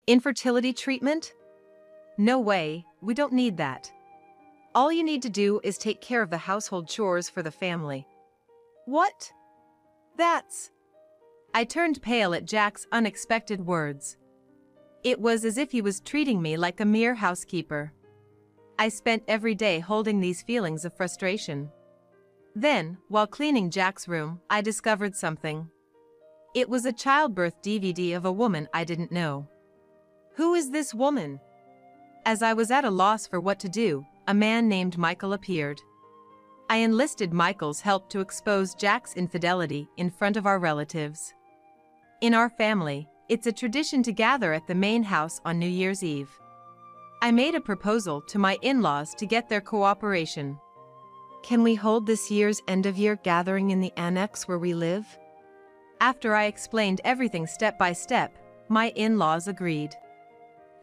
Infertility treatment? No way, we don't need that. All you need to do is take care of the household chores for the family. What? That's... I turned pale at Jack's unexpected words. It was as if he was treating me like a mere housekeeper. I spent every day holding these feelings of frustration. Then, while cleaning Jack's room, I discovered something. It was a childbirth DVD of a woman I didn't know. Who is this woman? As I was at a loss for what to do, a man named Michael appeared. I enlisted Michael's help to expose Jack's infidelity in front of our relatives. In our family, it's a tradition to gather at the main house on New Year's Eve. I made a proposal to my in-laws to get their cooperation. Can we hold this year's end-of-year gathering in the annex where we live? After I explained everything step by step, my in-laws agreed.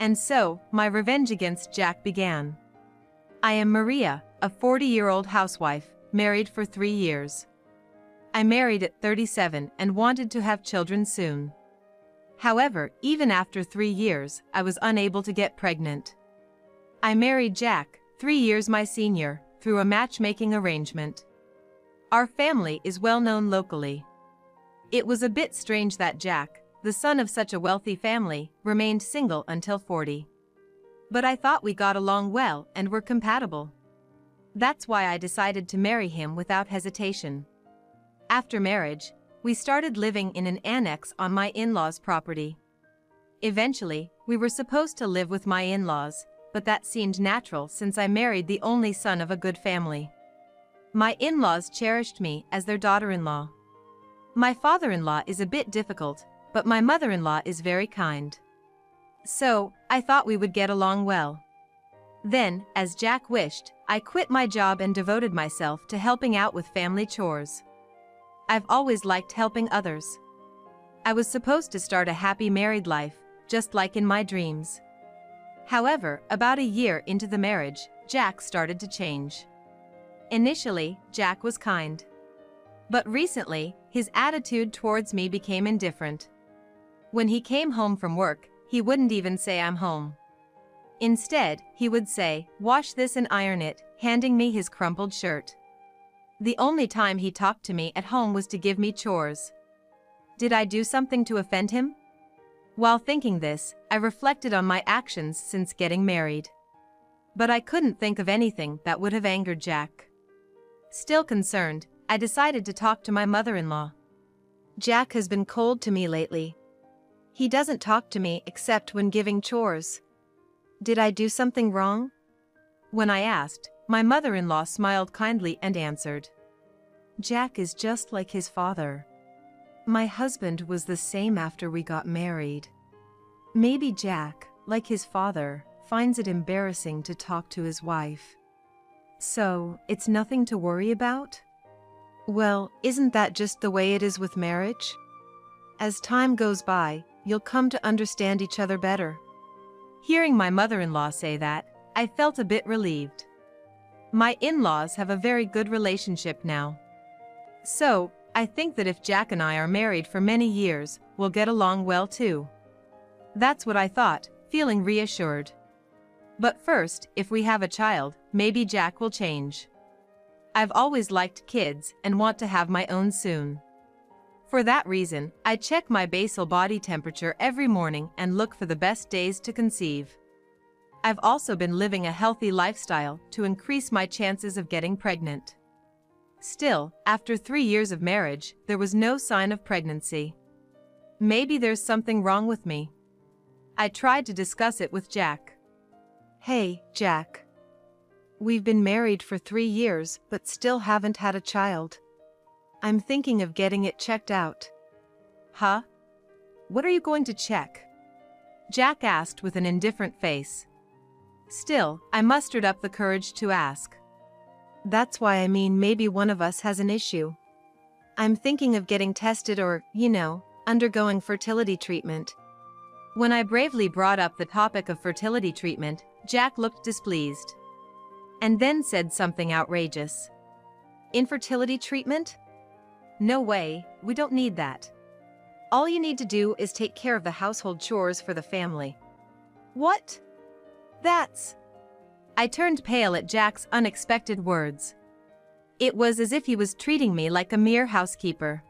And so, my revenge against Jack began. I am Maria, a 40-year-old housewife, married for 3 years. I married at 37 and wanted to have children soon. However, even after 3 years, I was unable to get pregnant. I married Jack, 3 years my senior, through a matchmaking arrangement. Our family is well known locally. It was a bit strange that Jack, the son of such a wealthy family, remained single until 40. But I thought we got along well and were compatible. That's why I decided to marry him without hesitation. After marriage, we started living in an annex on my in-laws' property. Eventually, we were supposed to live with my in-laws, but that seemed natural since I married the only son of a good family. My in-laws cherished me as their daughter-in-law. My father-in-law is a bit difficult, but my mother-in-law is very kind. So, I thought we would get along well. Then, as Jack wished, I quit my job and devoted myself to helping out with family chores. I've always liked helping others. I was supposed to start a happy married life, just like in my dreams. However, about a year into the marriage, Jack started to change. Initially, Jack was kind. But recently, his attitude towards me became indifferent. When he came home from work, he wouldn't even say I'm home. Instead, he would say, "Wash this and iron it," handing me his crumpled shirt. The only time he talked to me at home was to give me chores. Did I do something to offend him? While thinking this, I reflected on my actions since getting married. But I couldn't think of anything that would have angered Jack. Still concerned, I decided to talk to my mother-in-law. Jack has been cold to me lately. He doesn't talk to me except when giving chores. Did I do something wrong? When I asked, my mother-in-law smiled kindly and answered, "Jack is just like his father. My husband was the same after we got married. Maybe Jack, like his father, finds it embarrassing to talk to his wife. So, it's nothing to worry about? Well, isn't that just the way it is with marriage? As time goes by, you'll come to understand each other better." Hearing my mother-in-law say that, I felt a bit relieved. My in-laws have a very good relationship now. So, I think that if Jack and I are married for many years, we'll get along well too. That's what I thought, feeling reassured. But first, if we have a child, maybe Jack will change. I've always liked kids and want to have my own soon. For that reason, I check my basal body temperature every morning and look for the best days to conceive. I've also been living a healthy lifestyle to increase my chances of getting pregnant. Still, after 3 years of marriage, there was no sign of pregnancy. Maybe there's something wrong with me. I tried to discuss it with Jack. "Hey, Jack. We've been married for 3 years but still haven't had a child. I'm thinking of getting it checked out." "Huh? What are you going to check?" Jack asked with an indifferent face. Still, I mustered up the courage to ask. "That's why I mean maybe one of us has an issue. I'm thinking of getting tested or, undergoing fertility treatment." When I bravely brought up the topic of fertility treatment, Jack looked displeased. And then said something outrageous. "Infertility treatment? No way, we don't need that. All you need to do is take care of the household chores for the family. What? That's... I turned pale at Jack's unexpected words. It was as if he was treating me like a mere housekeeper.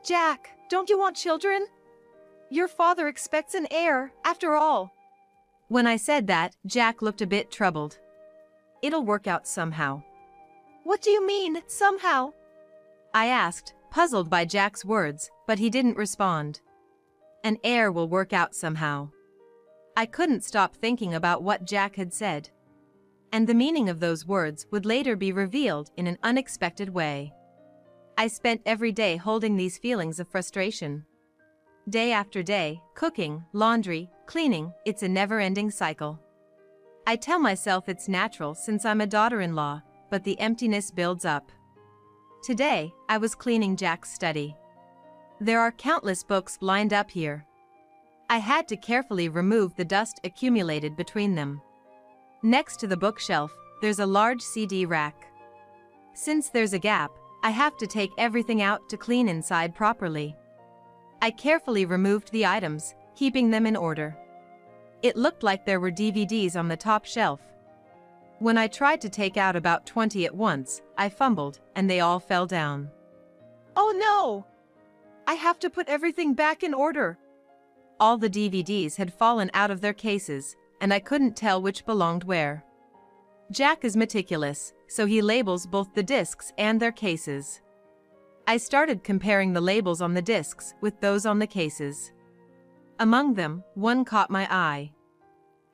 Jack, don't you want children? Your father expects an heir, after all. When I said that, Jack looked a bit troubled. It'll work out somehow. What do you mean, somehow? I asked, puzzled by Jack's words, but he didn't respond. An heir will work out somehow. I couldn't stop thinking about what Jack had said. And the meaning of those words would later be revealed in an unexpected way. I spent every day holding these feelings of frustration. Day after day, cooking, laundry, cleaning, it's a never-ending cycle. I tell myself it's natural since I'm a daughter-in-law, but the emptiness builds up. Today, I was cleaning Jack's study. There are countless books lined up here. I had to carefully remove the dust accumulated between them. Next to the bookshelf, there's a large CD rack. Since there's a gap, I have to take everything out to clean inside properly. I carefully removed the items, keeping them in order. It looked like there were DVDs on the top shelf. When I tried to take out about 20 at once, I fumbled, and they all fell down. Oh no! I have to put everything back in order. All the DVDs had fallen out of their cases, and I couldn't tell which belonged where. Jack is meticulous, so he labels both the discs and their cases. I started comparing the labels on the discs with those on the cases. Among them, one caught my eye.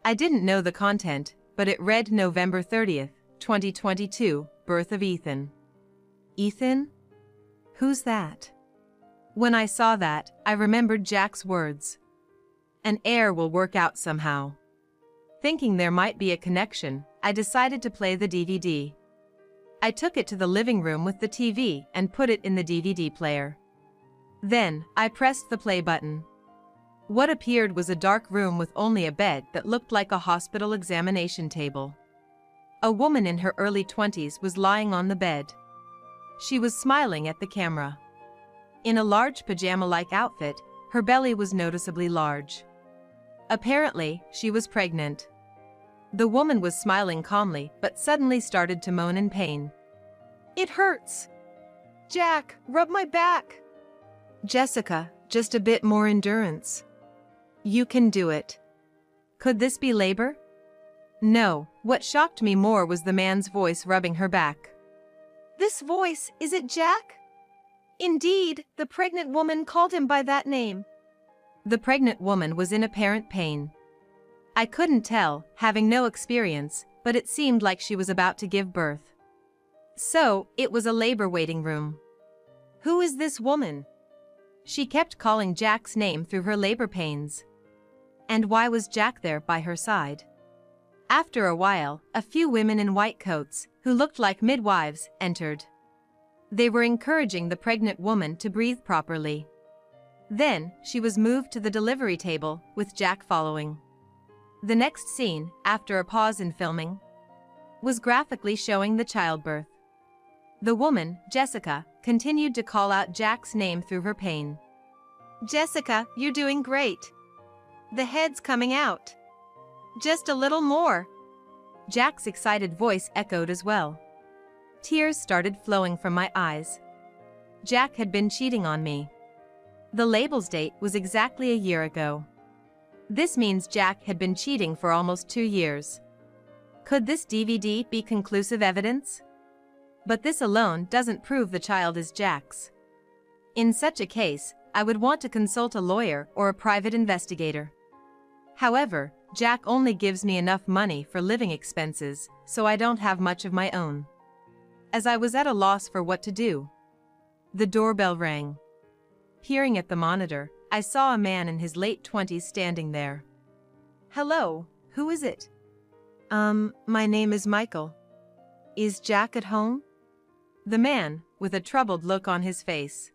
I didn't know the content, but it read November 30th, 2022, birth of Ethan. Ethan? Who's that? When I saw that, I remembered Jack's words. An heir will work out somehow. Thinking there might be a connection, I decided to play the DVD. I took it to the living room with the TV and put it in the DVD player. Then, I pressed the play button. What appeared was a dark room with only a bed that looked like a hospital examination table. A woman in her early 20s was lying on the bed. She was smiling at the camera. In a large pajama-like outfit, her belly was noticeably large. Apparently, she was pregnant. The woman was smiling calmly but suddenly started to moan in pain. It hurts. Jack, rub my back. Jessica, just a bit more endurance. You can do it. Could this be labor? No, what shocked me more was the man's voice rubbing her back. This voice, is it Jack? Indeed, the pregnant woman called him by that name. The pregnant woman was in apparent pain. I couldn't tell, having no experience, but it seemed like she was about to give birth. So, it was a labor waiting room. Who is this woman? She kept calling Jack's name through her labor pains. And why was Jack there by her side? After a while, a few women in white coats, who looked like midwives, entered. They were encouraging the pregnant woman to breathe properly. Then, she was moved to the delivery table, with Jack following. The next scene, after a pause in filming, was graphically showing the childbirth. The woman, Jessica, continued to call out Jack's name through her pain. Jessica, you're doing great. The head's coming out. Just a little more. Jack's excited voice echoed as well. Tears started flowing from my eyes. Jack had been cheating on me. The label's date was exactly a year ago. This means Jack had been cheating for almost 2 years. Could this DVD be conclusive evidence? But this alone doesn't prove the child is Jack's. In such a case, I would want to consult a lawyer or a private investigator. However, Jack only gives me enough money for living expenses, so I don't have much of my own. As I was at a loss for what to do, the doorbell rang. Peering at the monitor, I saw a man in his late 20s standing there. Hello, who is it? My name is Michael. Is Jack at home? The man, with a troubled look on his face.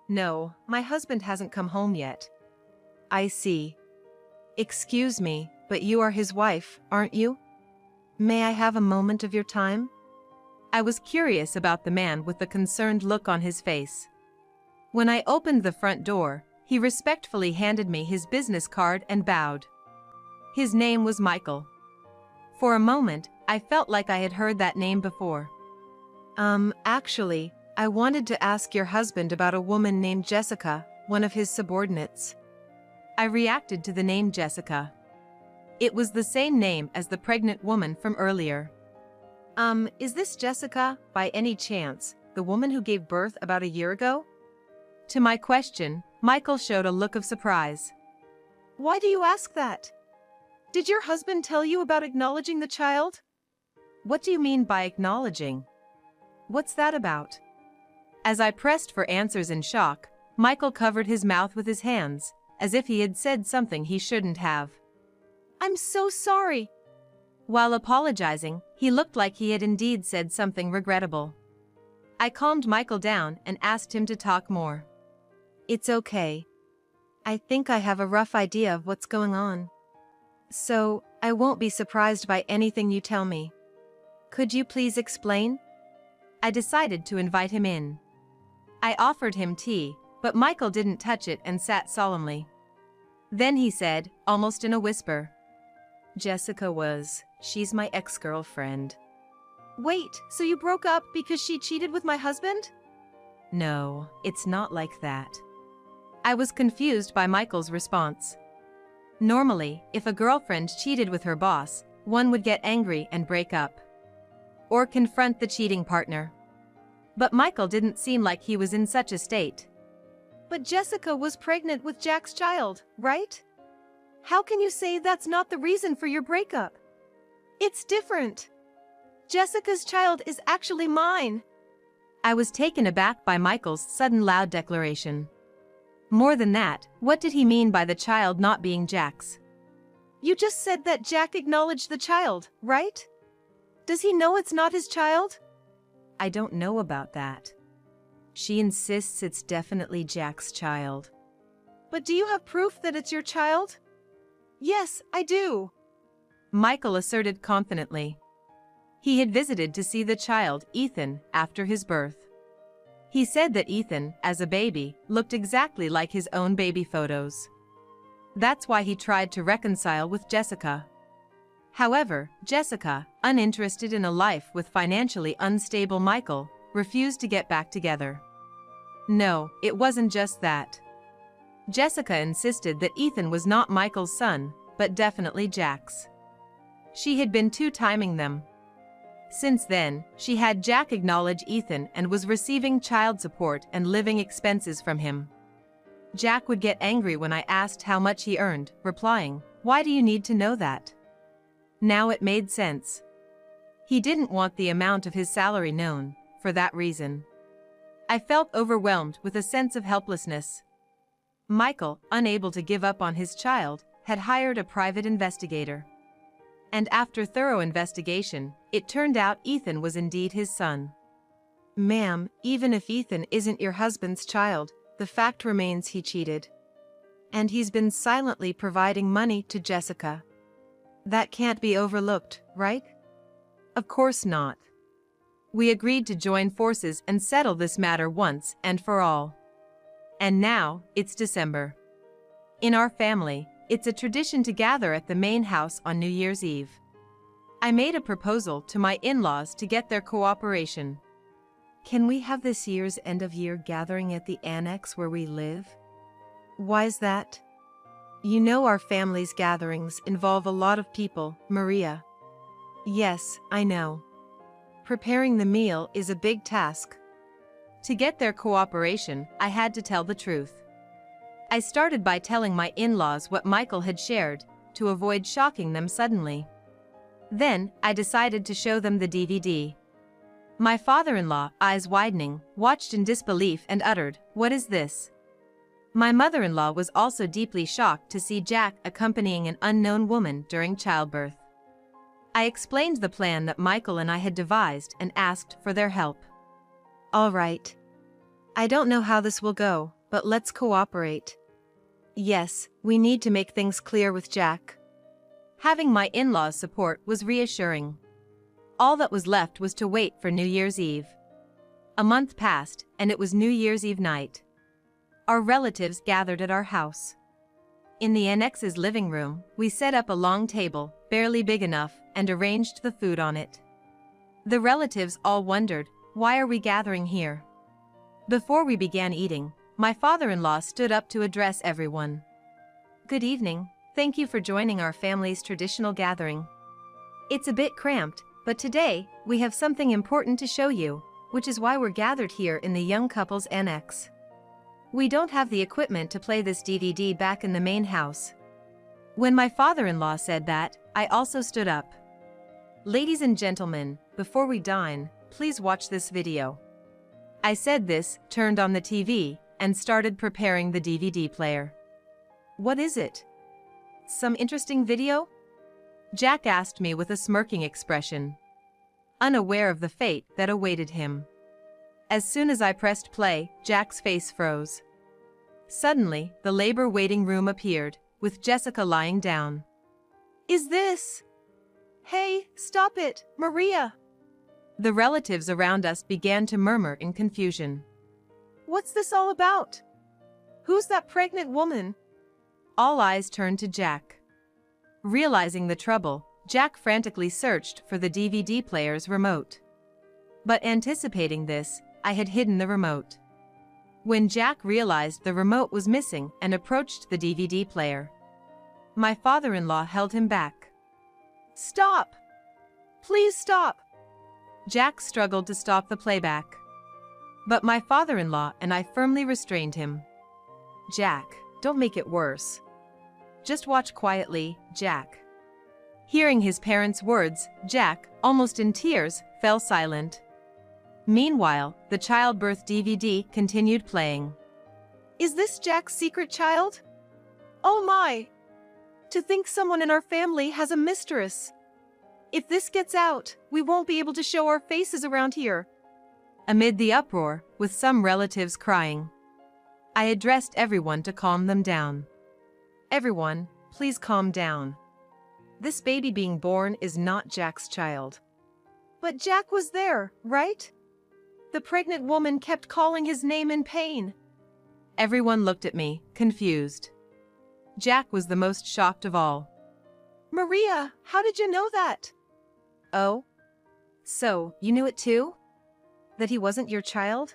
No, my husband hasn't come home yet. I see. Excuse me, but you are his wife, aren't you? May I have a moment of your time? I was curious about the man with the concerned look on his face. When I opened the front door, he respectfully handed me his business card and bowed. His name was Michael. For a moment, I felt like I had heard that name before. Actually, I wanted to ask your husband about a woman named Jessica, one of his subordinates. I reacted to the name Jessica. It was the same name as the pregnant woman from earlier. Is this Jessica, by any chance, the woman who gave birth about a year ago? To my question, Michael showed a look of surprise. Why do you ask that? Did your husband tell you about acknowledging the child? What do you mean by acknowledging? What's that about? As I pressed for answers in shock, Michael covered his mouth with his hands, as if he had said something he shouldn't have. I'm so sorry. While apologizing, he looked like he had indeed said something regrettable. I calmed Michael down and asked him to talk more. It's okay. I think I have a rough idea of what's going on. So, I won't be surprised by anything you tell me. Could you please explain? I decided to invite him in. I offered him tea, but Michael didn't touch it and sat solemnly. Then he said, almost in a whisper, She's my ex-girlfriend. Wait, so you broke up because she cheated with my husband? No, it's not like that. I was confused by Michael's response. Normally, if a girlfriend cheated with her boss, one would get angry and break up. Or confront the cheating partner. But Michael didn't seem like he was in such a state. But Jessica was pregnant with Jack's child, right? How can you say that's not the reason for your breakup? It's different. Jessica's child is actually mine. I was taken aback by Michael's sudden loud declaration. More than that, what did he mean by the child not being Jack's? You just said that Jack acknowledged the child, right? Does he know it's not his child? I don't know about that. She insists it's definitely Jack's child. But do you have proof that it's your child? Yes, I do. Michael asserted confidently. He had visited to see the child, Ethan, after his birth. He said that Ethan, as a baby, looked exactly like his own baby photos. That's why he tried to reconcile with Jessica. However, Jessica, uninterested in a life with financially unstable Michael, refused to get back together. No, it wasn't just that. Jessica insisted that Ethan was not Michael's son, but definitely Jack's. She had been two-timing them. Since then, she had Jack acknowledge Ethan and was receiving child support and living expenses from him. Jack would get angry when I asked how much he earned, replying, "Why do you need to know that?" Now it made sense. He didn't want the amount of his salary known, for that reason. I felt overwhelmed with a sense of helplessness. Michael, unable to give up on his child, had hired a private investigator. And after thorough investigation, it turned out Ethan was indeed his son. Ma'am, even if Ethan isn't your husband's child, the fact remains he cheated. And he's been silently providing money to Jessica. That can't be overlooked, right? Of course not. We agreed to join forces and settle this matter once and for all. And now, it's December. In our family, it's a tradition to gather at the main house on New Year's Eve. I made a proposal to my in-laws to get their cooperation. Can we have this year's end-of-year gathering at the annex where we live? Why's that? You know our family's gatherings involve a lot of people, Maria. Yes, I know. Preparing the meal is a big task. To get their cooperation, I had to tell the truth. I started by telling my in-laws what Michael had shared, to avoid shocking them suddenly. Then, I decided to show them the DVD. My father-in-law, eyes widening, watched in disbelief and uttered, "What is this?" My mother-in-law was also deeply shocked to see Jack accompanying an unknown woman during childbirth. I explained the plan that Michael and I had devised and asked for their help. All right. I don't know how this will go, but let's cooperate. Yes, we need to make things clear with Jack. Having my in-laws' support was reassuring. All that was left was to wait for New Year's Eve. A month passed, and it was New Year's Eve night. Our relatives gathered at our house. In the annex's living room, we set up a long table, barely big enough, and arranged the food on it. The relatives all wondered, why are we gathering here? Before we began eating, my father-in-law stood up to address everyone. Good evening, thank you for joining our family's traditional gathering. It's a bit cramped, but today, we have something important to show you, which is why we're gathered here in the young couple's annex. We don't have the equipment to play this DVD back in the main house. When my father-in-law said that, I also stood up. Ladies and gentlemen, before we dine, please watch this video. I said this, turned on the TV, and started preparing the DVD player. What is it? Some interesting video? Jack asked me with a smirking expression, unaware of the fate that awaited him. As soon as I pressed play, Jack's face froze. Suddenly, the labor waiting room appeared, with Jessica lying down. Is this? Hey, stop it, Maria! The relatives around us began to murmur in confusion. What's this all about? Who's that pregnant woman? All eyes turned to Jack. Realizing the trouble, Jack frantically searched for the DVD player's remote. But anticipating this, I had hidden the remote. When Jack realized the remote was missing and approached the DVD player, my father-in-law held him back. Stop! Please stop! Jack struggled to stop the playback. But my father-in-law and I firmly restrained him. Jack, don't make it worse. Just watch quietly, Jack. Hearing his parents' words, Jack, almost in tears, fell silent. Meanwhile, the childbirth DVD continued playing. Is this Jack's secret child? Oh my! To think someone in our family has a mistress. If this gets out, we won't be able to show our faces around here. Amid the uproar, with some relatives crying, I addressed everyone to calm them down. Everyone, please calm down. This baby being born is not Jack's child. But Jack was there, right? The pregnant woman kept calling his name in pain. Everyone looked at me, confused. Jack was the most shocked of all. Maria, how did you know that? Oh? So, you knew it too? That he wasn't your child?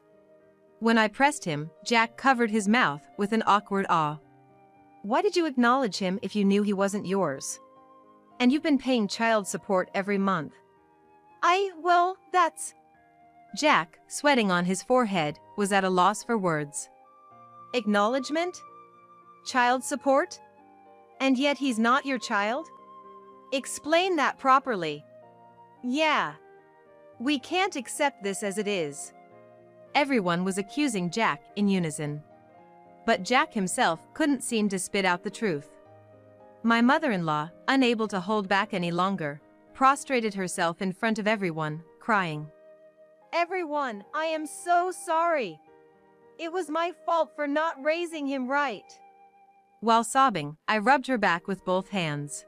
When I pressed him, Jack covered his mouth with an awkward awe. Why did you acknowledge him if you knew he wasn't yours? And you've been paying child support every month. Well, that's... Jack, sweating on his forehead, was at a loss for words. Acknowledgement? Child support? And yet he's not your child? Explain that properly. Yeah. We can't accept this as it is. Everyone was accusing Jack in unison. But Jack himself couldn't seem to spit out the truth. My mother-in-law, unable to hold back any longer, prostrated herself in front of everyone, crying. Everyone, I am so sorry. It was my fault for not raising him right. While sobbing, I rubbed her back with both hands.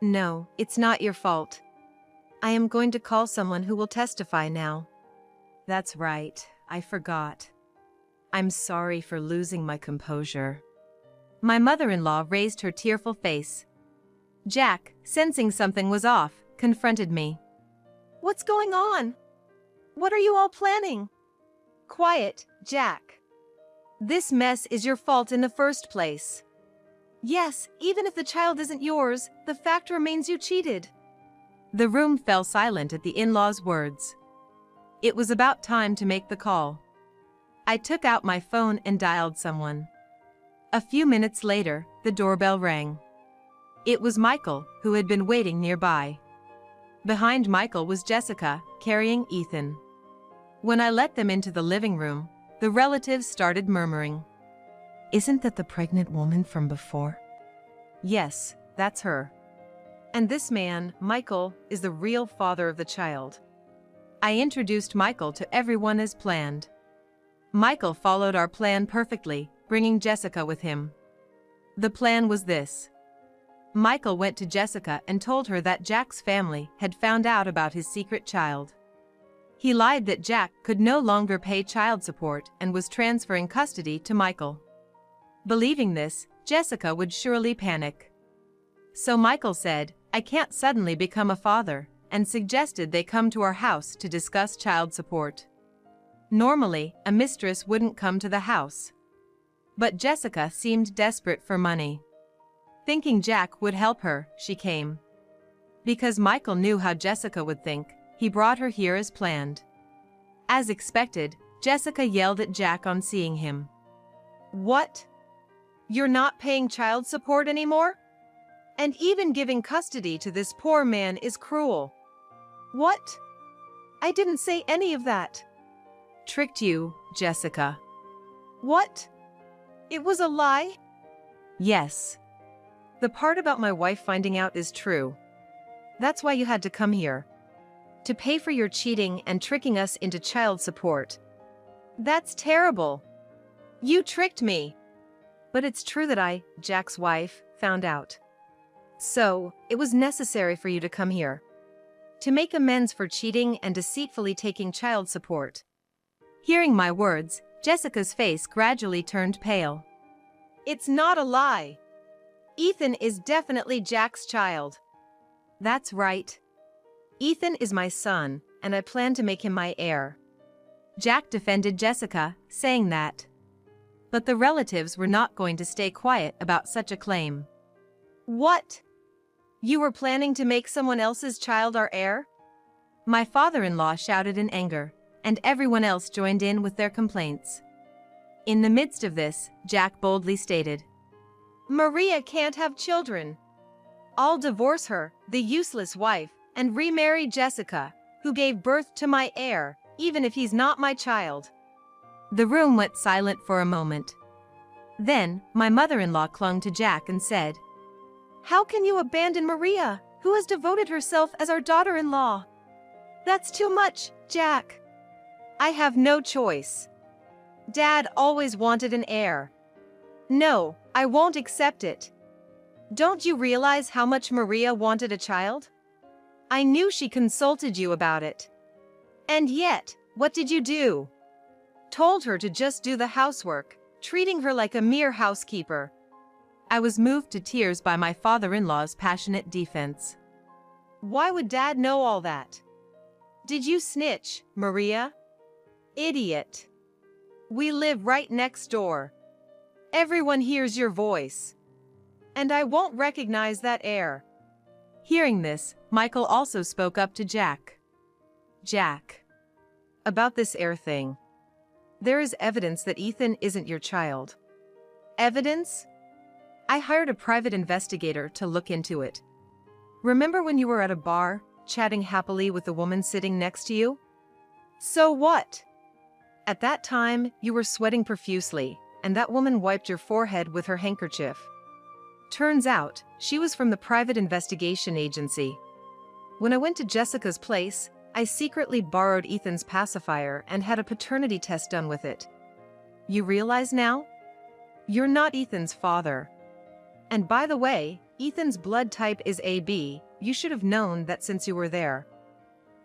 No, it's not your fault. I am going to call someone who will testify now. That's right, I forgot. I'm sorry for losing my composure. My mother-in-law raised her tearful face. Jack, sensing something was off, confronted me. What's going on? What are you all planning? Quiet, Jack. This mess is your fault in the first place. Yes, even if the child isn't yours, the fact remains you cheated. The room fell silent at the in-laws' words. It was about time to make the call. I took out my phone and dialed someone. A few minutes later, the doorbell rang. It was Michael, who had been waiting nearby. Behind Michael was Jessica, carrying Ethan. When I let them into the living room, the relatives started murmuring. Isn't that the pregnant woman from before? Yes, that's her. And this man, Michael, is the real father of the child. I introduced Michael to everyone as planned. Michael followed our plan perfectly, bringing Jessica with him. The plan was this. Michael went to Jessica and told her that Jack's family had found out about his secret child. He lied that Jack could no longer pay child support and was transferring custody to Michael. Believing this, Jessica would surely panic. So Michael said, "I can't suddenly become a father," and suggested they come to our house to discuss child support. Normally, a mistress wouldn't come to the house. But Jessica seemed desperate for money. Thinking Jack would help her, she came. Because Michael knew how Jessica would think, he brought her here as planned. As expected, Jessica yelled at Jack on seeing him. "What? You're not paying child support anymore? And even giving custody to this poor man is cruel." "What? I didn't say any of that." "Tricked you, Jessica." "What? It was a lie?" "Yes. The part about my wife finding out is true. That's why you had to come here. To pay for your cheating and tricking us into child support." "That's terrible. You tricked me." "But it's true that I, Jack's wife, found out. So, it was necessary for you to come here. To make amends for cheating and deceitfully taking child support." Hearing my words, Jessica's face gradually turned pale. "It's not a lie. Ethan is definitely Jack's child." "That's right. Ethan is my son, and I plan to make him my heir." Jack defended Jessica, saying that. But the relatives were not going to stay quiet about such a claim. "What? You were planning to make someone else's child our heir?" My father-in-law shouted in anger, and everyone else joined in with their complaints. In the midst of this, Jack boldly stated, "Maria can't have children. I'll divorce her, the useless wife, and remarry Jessica, who gave birth to my heir, even if he's not my child." The room went silent for a moment. Then, my mother-in-law clung to Jack and said, "How can you abandon Maria, who has devoted herself as our daughter-in-law? That's too much, Jack." "I have no choice. Dad always wanted an heir. No, I won't accept it. Don't you realize how much Maria wanted a child? I knew she consulted you about it. And yet, what did you do? Told her to just do the housework, treating her like a mere housekeeper." I was moved to tears by my father-in-law's passionate defense. "Why would Dad know all that? Did you snitch, Maria? Idiot. We live right next door. Everyone hears your voice. And I won't recognize that heir." Hearing this, Michael also spoke up to Jack. "Jack, about this heir thing. There is evidence that Ethan isn't your child." "Evidence?" "I hired a private investigator to look into it. Remember when you were at a bar, chatting happily with the woman sitting next to you? So what? At that time, you were sweating profusely, and that woman wiped your forehead with her handkerchief. Turns out, she was from the private investigation agency. When I went to Jessica's place, I secretly borrowed Ethan's pacifier and had a paternity test done with it. You realize now? You're not Ethan's father. And by the way, Ethan's blood type is AB. You should have known that since you were there."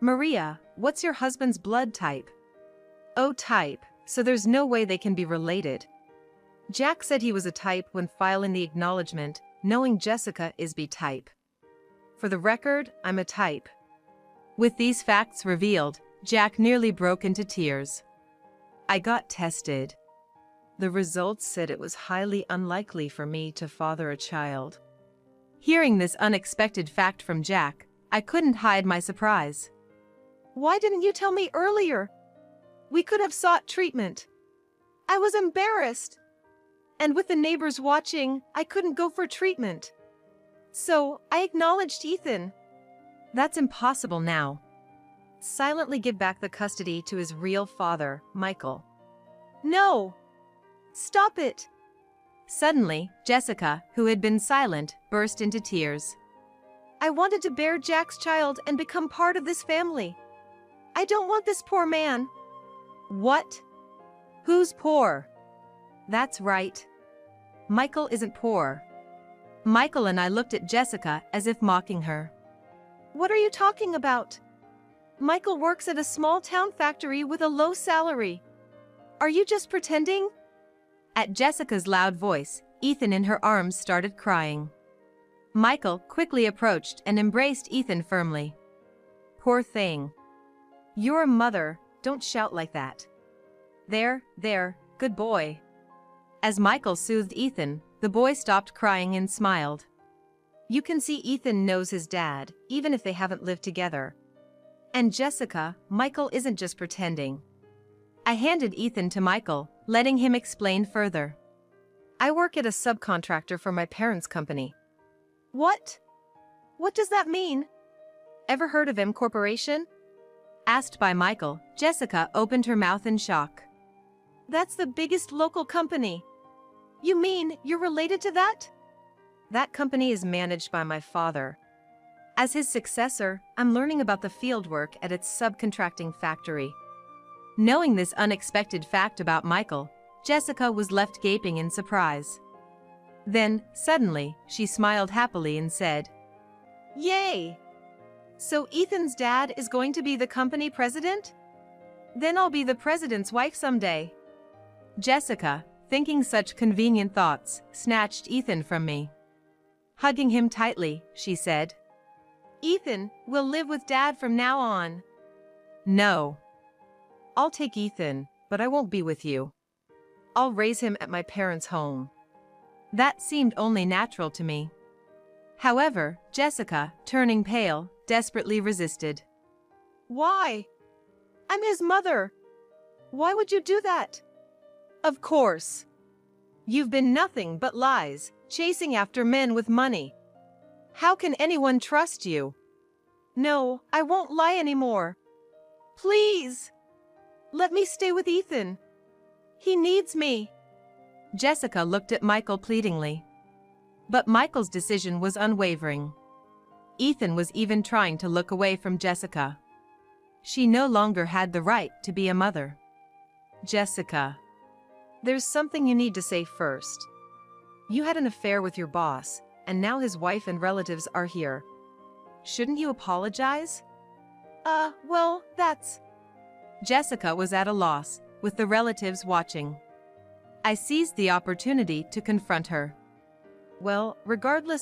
"Maria, what's your husband's blood type?" "O type, so there's no way they can be related." Jack said he was a type when filing the acknowledgement, knowing Jessica is B type. For the record, I'm a type. With these facts revealed, Jack nearly broke into tears. I got tested. The results said it was highly unlikely for me to father a child. Hearing this unexpected fact from Jack, I couldn't hide my surprise. "Why didn't you tell me earlier? We could have sought treatment. I was embarrassed. And with the neighbors watching, I couldn't go for treatment. So, I acknowledged Ethan." "That's impossible now. Silently give back the custody to his real father, Michael." "No! Stop it!" Suddenly, Jessica, who had been silent, burst into tears. "I wanted to bear Jack's child and become part of this family. I don't want this poor man." "What? Who's poor?" "That's right. Michael isn't poor." Michael and I looked at Jessica as if mocking her. "What are you talking about? Michael works at a small-town factory with a low salary. Are you just pretending?" At Jessica's loud voice, Ethan in her arms started crying. Michael quickly approached and embraced Ethan firmly. Poor thing. You're a mother, don't shout like that. There, good boy. As Michael soothed Ethan, the boy stopped crying and smiled. You can see Ethan knows his dad, even if they haven't lived together. And Jessica, Michael isn't just pretending. I handed Ethan to Michael, letting him explain further. I work at a subcontractor for my parents' company. What? What does that mean? Ever heard of M Corporation? Asked by Michael, Jessica opened her mouth in shock. That's the biggest local company. You mean you're related to that? That company is managed by my father. As his successor, I'm learning about the fieldwork at its subcontracting factory. Knowing this unexpected fact about Michael, Jessica was left gaping in surprise. Then, suddenly, she smiled happily and said, Yay! So Ethan's dad is going to be the company president? Then I'll be the president's wife someday. Jessica, thinking such convenient thoughts, snatched Ethan from me. Hugging him tightly, she said, Ethan, we'll live with Dad from now on. No. I'll take Ethan, but I won't be with you. I'll raise him at my parents' home. That seemed only natural to me. However, Jessica, turning pale, desperately resisted. Why? I'm his mother. Why would you do that? Of course. You've been nothing but lies, chasing after men with money. How can anyone trust you? No, I won't lie anymore. Please. Let me stay with Ethan. He needs me. Jessica looked at Michael pleadingly. But Michael's decision was unwavering. Ethan was even trying to look away from Jessica. She no longer had the right to be a mother. Jessica. There's something you need to say first. You had an affair with your boss, and now his wife and relatives are here. Shouldn't you apologize? Well, that's... Jessica was at a loss, with the relatives watching. I seized the opportunity to confront her. Well, regardless